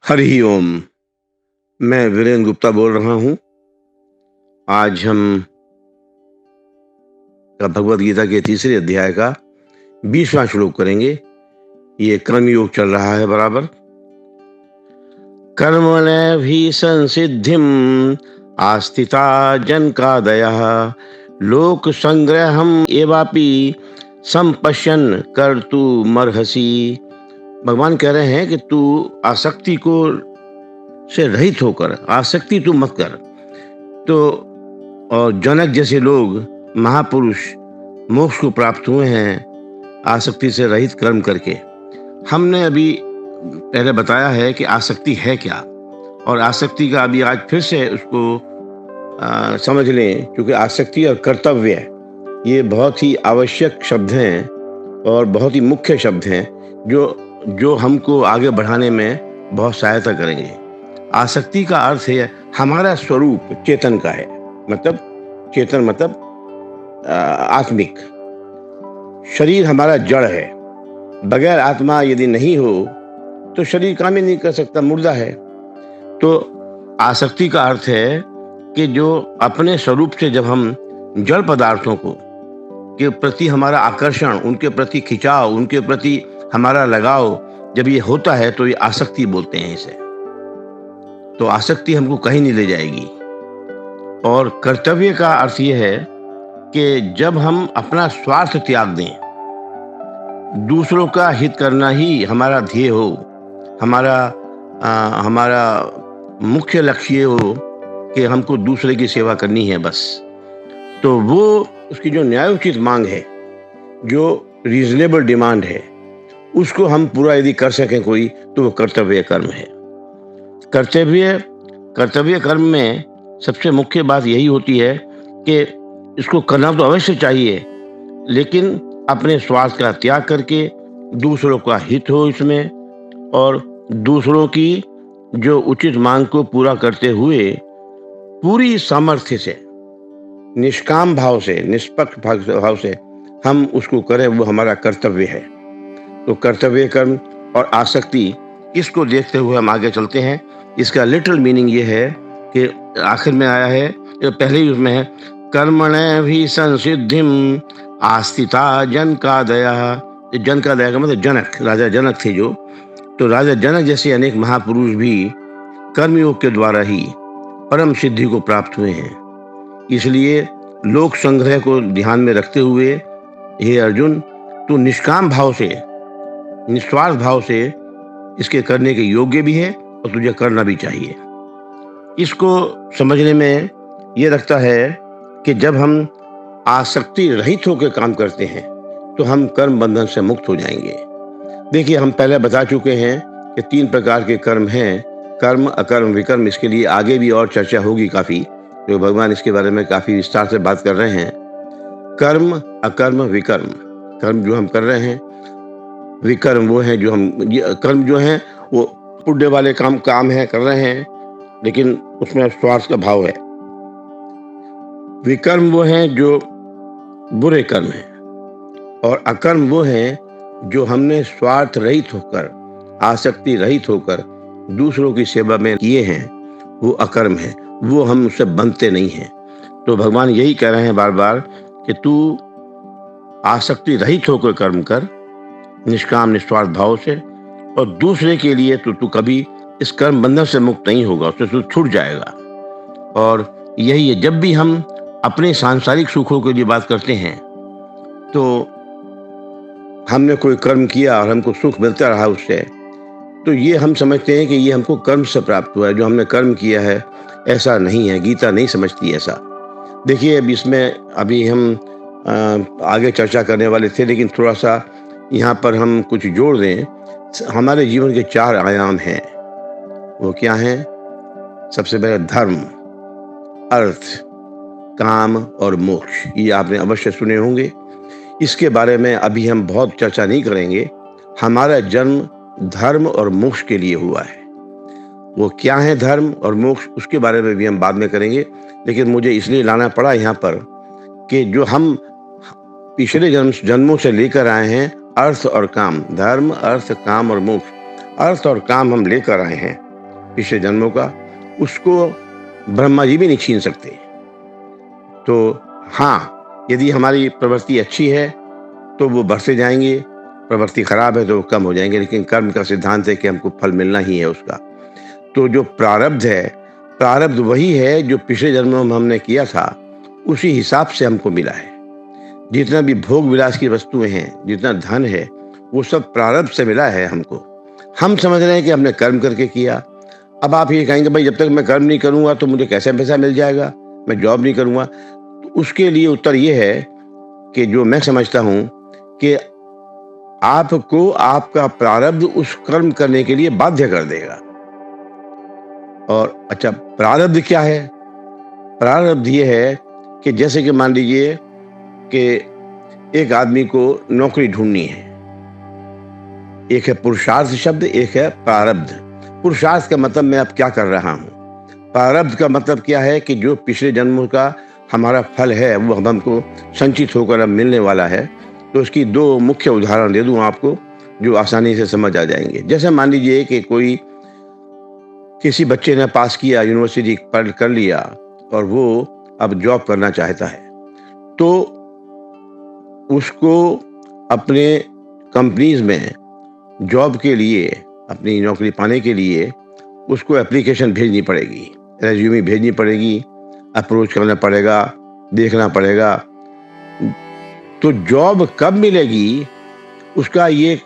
हरि ओम। मैं वीरेंद्र गुप्ता बोल रहा हूँ। आज हम भगवद गीता के तीसरे अध्याय का 20वां श्लोक करेंगे। ये कर्म योग चल रहा है बराबर। कर्मण्यभि संसिद्धिम आस्थिता जनकादयः लोक संग्रहम एवापि संपश्यन कर्तुमर्हसि। भगवान कह रहे हैं कि तू आसक्ति को से रहित होकर, आसक्ति तू मत कर। तो और जनक जैसे लोग महापुरुष मोक्ष को प्राप्त हुए हैं आसक्ति से रहित कर्म करके। हमने अभी पहले बताया है कि आसक्ति है क्या, और आसक्ति का अभी आज फिर से उसको समझ लें, क्योंकि आसक्ति और कर्तव्य ये बहुत ही आवश्यक शब्द हैं और बहुत ही मुख्य शब्द हैं जो हमको आगे बढ़ाने में बहुत सहायता करेंगे। आसक्ति का अर्थ है हमारा स्वरूप चेतन का है, मतलब चेतन मतलब आत्मिक। शरीर हमारा जड़ है, बगैर आत्मा यदि नहीं हो तो शरीर काम ही नहीं कर सकता, मुर्दा है। तो आसक्ति का अर्थ है कि जो अपने स्वरूप से जब हम जड़ पदार्थों को के प्रति हमारा आकर्षण, उनके प्रति खिंचाव, उनके प्रति हमारा लगाव जब ये होता है तो ये आसक्ति बोलते हैं इसे। तो आसक्ति हमको कहीं नहीं ले जाएगी। और कर्तव्य का अर्थ ये है कि जब हम अपना स्वार्थ त्याग दें, दूसरों का हित करना ही हमारा ध्येय हो, हमारा मुख्य लक्ष्य हो कि हमको दूसरे की सेवा करनी है बस, तो वो उसकी जो न्यायोचित मांग है, जो रीजनेबल डिमांड है, उसको हम पूरा यदि कर सकें कोई, तो वो कर्तव्य कर्म है। कर्तव्य कर्म में सबसे मुख्य बात यही होती है कि इसको करना तो अवश्य चाहिए, लेकिन अपने स्वार्थ का त्याग करके दूसरों का हित हो इसमें, और दूसरों की जो उचित मांग को पूरा करते हुए पूरी सामर्थ्य से, निष्काम भाव से, निष्पक्ष भाव से हम उसको करें, वो हमारा कर्तव्य है। तो कर्तव्य कर्म और आसक्ति, इसको देखते हुए हम आगे चलते हैं। इसका लिटरल मीनिंग ये है कि आखिर में आया है, पहले ही उसमें है, कर्मण्यभि संसिद्धिम आस्थिता जनकादयः। जनकादयः का मतलब जनक, राजा जनक थे जो। तो राजा जनक जैसे अनेक महापुरुष भी कर्मयोग के द्वारा ही परम सिद्धि को प्राप्त हुए हैं। इसलिए लोक संग्रह को ध्यान में रखते हुए हे अर्जुन, तू निष्काम भाव से, निस्वार्थ भाव से इसके करने के योग्य भी है और तुझे करना भी चाहिए। इसको समझने में ये लगता है कि जब हम आसक्ति रहित होकर काम करते हैं तो हम कर्म बंधन से मुक्त हो जाएंगे। देखिए, हम पहले बता चुके हैं कि 3 प्रकार के कर्म हैं, कर्म, अकर्म, विकर्म। इसके लिए आगे भी और चर्चा होगी काफ़ी, तो भगवान इसके बारे में काफ़ी विस्तार से बात कर रहे हैं। कर्म, अकर्म, विकर्म। कर्म जो हम कर रहे हैं, विकर्म वो है जो हम, कर्म जो है वो पुण्य वाले काम है, कर रहे हैं, लेकिन उसमें स्वार्थ का भाव है। विकर्म वो है जो बुरे कर्म है, और अकर्म वो है जो हमने स्वार्थ रहित होकर, आसक्ति रहित होकर दूसरों की सेवा में किए हैं, वो अकर्म है, वो हम उससे बनते नहीं हैं। तो भगवान यही कह रहे हैं बार बार कि तू आसक्ति रहित होकर कर्म कर, निष्काम निस्वार्थ भाव से, और दूसरे के लिए तो तू कभी इस कर्म बंधन से मुक्त नहीं होगा, उससे तू छूट जाएगा। और यही है, जब भी हम अपने सांसारिक सुखों के लिए बात करते हैं, तो हमने कोई कर्म किया और हमको सुख मिलता रहा उससे, तो ये हम समझते हैं कि ये हमको कर्म से प्राप्त हुआ है, जो हमने कर्म किया है। ऐसा नहीं है, गीता नहीं समझती ऐसा। देखिए, अब इसमें अभी हम आगे चर्चा करने वाले थे, लेकिन थोड़ा सा यहाँ पर हम कुछ जोड़ दें। हमारे जीवन के 4 आयाम हैं। वो क्या हैं? सबसे पहले धर्म, अर्थ, काम और मोक्ष। ये आपने अवश्य सुने होंगे। इसके बारे में अभी हम बहुत चर्चा नहीं करेंगे। हमारा जन्म धर्म और मोक्ष के लिए हुआ है। वो क्या है धर्म और मोक्ष, उसके बारे में भी हम बाद में करेंगे, लेकिन मुझे इसलिए लाना पड़ा यहाँ पर कि जो हम पिछले जन्मों से लेकर आए हैं, अर्थ और काम, धर्म, अर्थ, काम और मोक्ष। अर्थ और काम हम लेकर आए हैं, पिछले जन्मों का, उसको ब्रह्मा जी भी नहीं छीन सकते। तो हाँ, यदि हमारी प्रवृत्ति अच्छी है तो वो बढ़ते जाएँगे, प्रवृत्ति खराब है तो वो कम हो जाएँगे, लेकिन कर्म का सिद्धांत है कि हमको फल मिलना ही है उसका। तो जो प्रारब्ध है, प्रारब्ध वही है जो पिछले जन्मों में हमने किया था, उसी हिसाब से हमको मिला है। जितना भी भोग विलास की वस्तुएँ हैं, जितना धन है, वो सब प्रारब्ध से मिला है हमको। हम समझ रहे हैं कि हमने कर्म करके किया। अब आप ये कहेंगे भाई जब तक मैं कर्म नहीं करूँगा तो मुझे कैसे पैसा मिल जाएगा? मैं जॉब नहीं करूँगा। तो उसके लिए उत्तर ये है कि जो मैं समझता हूँ कि आपको आपका प्रारब्ध उस कर्म करने के लिए बाध्य कर देगा। और अच्छा, प्रारब्ध क्या है? प्रारब्ध ये है कि जैसे कि मान लीजिए कि एक आदमी को नौकरी ढूँढनी है। एक है पुरुषार्थ शब्द, एक है प्रारब्ध। पुरुषार्थ का मतलब मैं अब क्या कर रहा हूँ। प्रारब्ध का मतलब क्या है कि जो पिछले जन्मों का हमारा फल है वो अब हमको संचित होकर अब मिलने वाला है। तो उसकी 2 मुख्य उदाहरण दे दूँ आपको जो आसानी से समझ आ जाएँगे। जैसे मान लीजिए कि किसी बच्चे ने पास किया, यूनिवर्सिटी पढ़ कर लिया और वो अब जॉब करना चाहता है। तो उसको अपने कंपनीज़ में जॉब के लिए, अपनी नौकरी पाने के लिए उसको एप्लीकेशन भेजनी पड़ेगी, रेज़्यूमे भेजनी पड़ेगी, अप्रोच करना पड़ेगा, देखना पड़ेगा। तो जॉब कब मिलेगी, उसका ये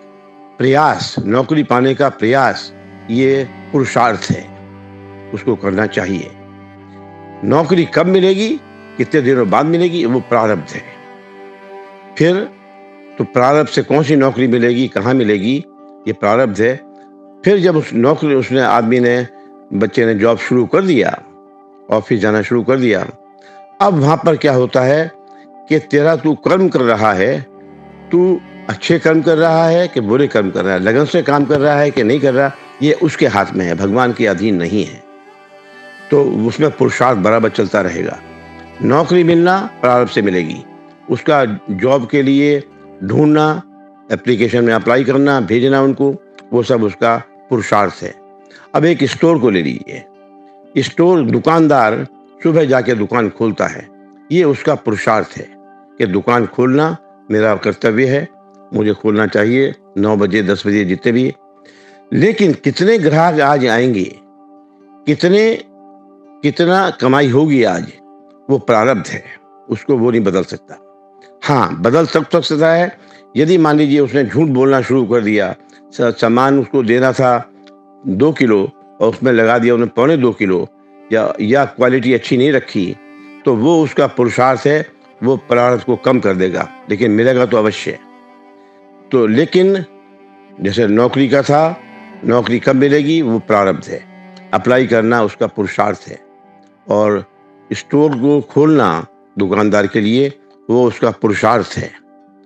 प्रयास, नौकरी पाने का प्रयास, ये पुरुषार्थ है, उसको करना चाहिए। नौकरी कब मिलेगी, कितने दिनों बाद मिलेगी, वो प्रारब्ध है। फिर तो प्रारब्ध से कौन सी नौकरी मिलेगी, कहाँ मिलेगी, ये प्रारब्ध है। फिर जब बच्चे ने जॉब शुरू कर दिया, ऑफिस जाना शुरू कर दिया, अब वहाँ पर क्या होता है कि तू कर्म कर रहा है, तू अच्छे कर्म कर रहा है कि बुरे कर्म कर रहा है, लगन से काम कर रहा है कि नहीं कर रहा, ये उसके हाथ में है, भगवान के अधीन नहीं है। तो उसमें पुरुषार्थ बराबर चलता रहेगा। नौकरी मिलना प्रारब्ध से मिलेगी, उसका जॉब के लिए ढूंढना, एप्लीकेशन में अप्लाई करना, भेजना उनको, वो सब उसका पुरुषार्थ है। अब एक स्टोर को ले लीजिए। स्टोर दुकानदार सुबह जाके दुकान खोलता है, ये उसका पुरुषार्थ है कि दुकान खोलना मेरा कर्तव्य है, मुझे खोलना चाहिए 9 बजे 10 बजे जितने भी। लेकिन कितने ग्राहक आज आएंगे, कितना कमाई होगी आज, वो प्रारब्ध है, उसको वो नहीं बदल सकता। हाँ, बदल सकता है यदि मान लीजिए उसने झूठ बोलना शुरू कर दिया, सामान उसको देना था 2 किलो और उसमें लगा दिया उन्हें 2.25 किलो, या क्वालिटी अच्छी नहीं रखी, तो वो उसका पुरुषार्थ है, वो प्रारब्ध को कम कर देगा, लेकिन मिलेगा तो अवश्य। तो लेकिन जैसे नौकरी का था, नौकरी कब मिलेगी, वो प्रारब्ध है, अप्लाई करना उसका पुरुषार्थ है। और स्टोर को खोलना दुकानदार के लिए, वो उसका पुरुषार्थ है,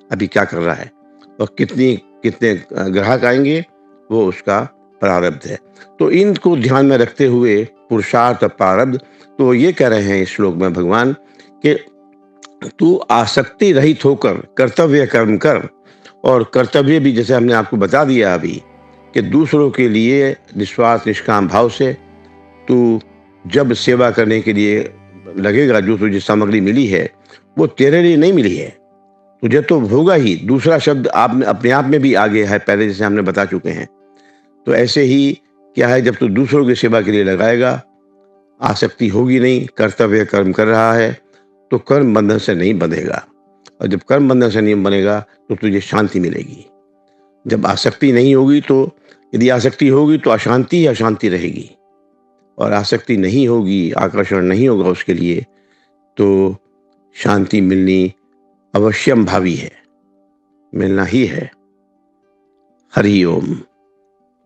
अभी क्या कर रहा है, और कितने ग्राहक आएंगे, वो उसका प्रारब्ध है। तो इनको ध्यान में रखते हुए पुरुषार्थ और प्रारब्ध, तो ये कह रहे हैं इस श्लोक में भगवान कि तू आसक्ति रहित होकर कर्तव्य कर्म कर, और कर्तव्य भी जैसे हमने आपको बता दिया अभी कि दूसरों के लिए निस्वार्थ निष्काम भाव से तू जब सेवा करने के लिए लगेगा, जो तुझे सामग्री मिली है वो तेरे लिए नहीं मिली है, तुझे तो होगा ही। दूसरा शब्द आप अपने आप में भी आगे है, पहले जैसे हमने बता चुके हैं। तो ऐसे ही क्या है, जब तू दूसरों की सेवा के लिए लगाएगा, आसक्ति होगी नहीं, कर्तव्य कर्म कर रहा है, तो कर्म बंधन से नहीं बंधेगा, और जब कर्म बंधन से नहीं बनेगा तो तुझे शांति मिलेगी। जब आसक्ति नहीं होगी, तो यदि आसक्ति होगी तो अशांति ही अशांति रहेगी, और आसक्ति नहीं होगी, आकर्षण नहीं होगा उसके लिए, तो शांति मिलनी अवश्यम भावी है, मिलना ही है। हरि ओम।